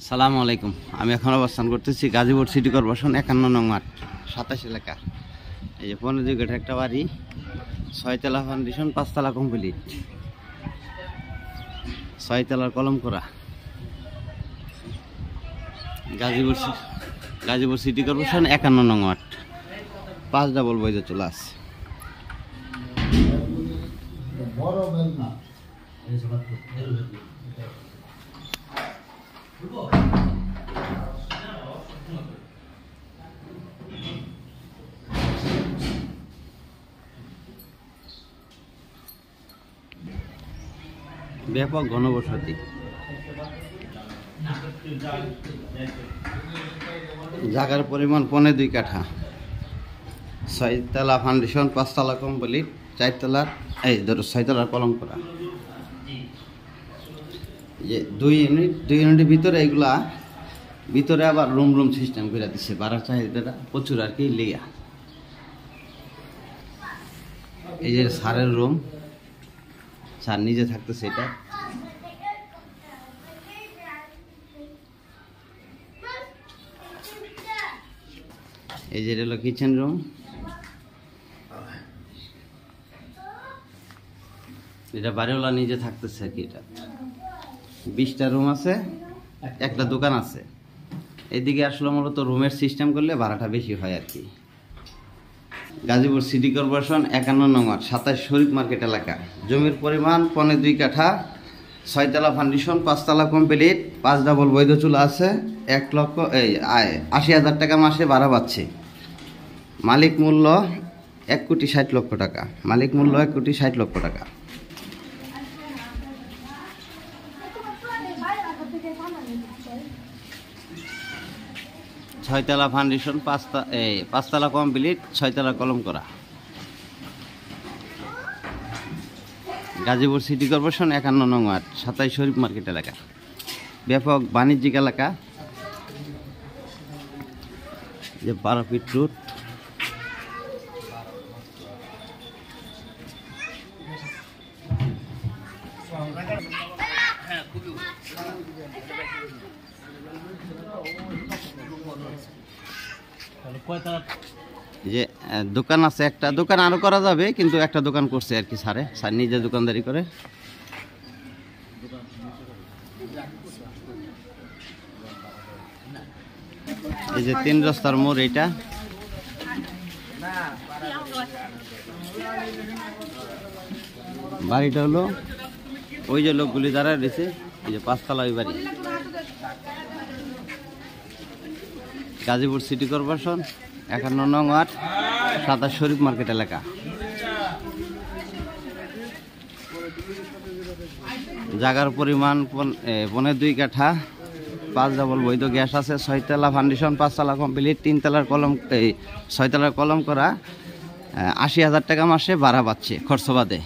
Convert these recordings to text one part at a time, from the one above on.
সালামু আলাইকুম। আমি এখন অবস্থান করতেছি গাজীপুর সিটি কর্পোরেশন 51 নং ওয়ার্ড 27 এলাকা। এই যে 15 কাঠা একটা বাড়ি, 6 তলা ফাউন্ডেশন, 5 তলা কমপ্লিট, 6 তলার কলম করা। গাজীপুর সিটি কর্পোরেশন 51 নং ওয়ার্ড, 5 ডাবল বৈধ চলে আছে। ব্যাপক ঘনবসতি, জায়গার পরিমাণ 15 কাঠা, 6 তলা ফাউন্ডেশন, 5 তলা কমপ্লিট, 4 তলার 6 তলার কলম করা। যে 2 ইউনিটের ভিতরে এগুলা ভিতরে আবার রুম সিস্টেম করে দিচ্ছে। ভাড়া চাহিদাটা প্রচুর আর কি লিয়া। এই যে স্যারের রুম, স্যার নিজে থাকতেছে এটা। এই যে হলো কিচেন রুম। এটা বাড়িওয়ালা নিজে থাকতেছে আর কি। এটা 20টা রুম আছে, একটা দোকান আছে। এদিকে আসলে মূলত রুমের সিস্টেম করলে ভাড়াটা বেশি হয় আর কি। গাজীপুর সিটি কর্পোরেশন 51 নং ওয়ার্ড, 27 শরীফ মার্কেট এলাকা। জমির পরিমাণ 15 কাঠা, 6 তলা ফাউন্ডেশন, 5 তলা কমপ্লিট, 5 ডাবল বৈধ চুলা আছে। 80,000 টাকা মাসে ভাড়া পাচ্ছে। মালিক মূল্য 1,60,00,000 টাকা। মালিক মূল্য 1,60,00,000 টাকা। ছয়তলা ফাউন্ডেশন, 5 তলা কমপ্লিট, 6 তলা কলম করা। গাজীপুর সিটি কর্পোরেশন 51 নং ওয়ার্ড, 27 শরীফ মার্কেট এলাকা। ব্যাপক বাণিজ্যিক এলাকা। যে 12 ফিট রুট। যে দোকান আছে, একটা দোকান আরো করা যাবে, কিন্তু একটা দোকান করছে আর কি স্যার নিজে দোকানদারি করে। এই যে 3 রাস্তার মোড়, এইটা বাড়িটা হলো ওই যে লোকগুলি যারা রয়েছে, এই যে 5 তলা ওই বাড়ি। গাজীপুর সিটি কর্পোরেশন 51 নং ওয়ার্ড, 27 শরীফ মার্কেট এলাকা। জায়গার পরিমাণ 15 কাঠা, 5 ডাবল বৈধ গ্যাস আছে, 6 তলা ফাউন্ডেশন, 5 তলা কমপ্লিট, 3 তলার কলম, 6 তলার কলম করা। 80,000 টাকা মাসে ভাড়া পাচ্ছে খরচ বাদে।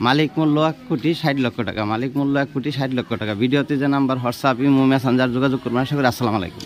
মালিক মূল্য 1,60,00,000 টাকা। মালিক মূল্য 1,60,00,000 টাকা। ভিডিওতে যে নাম্বার হোয়াটসঅ্যাপ, ইমো, মেসেঞ্জার যোগাযোগ করবেন। আশা করি। আসসালামু আলাইকুম।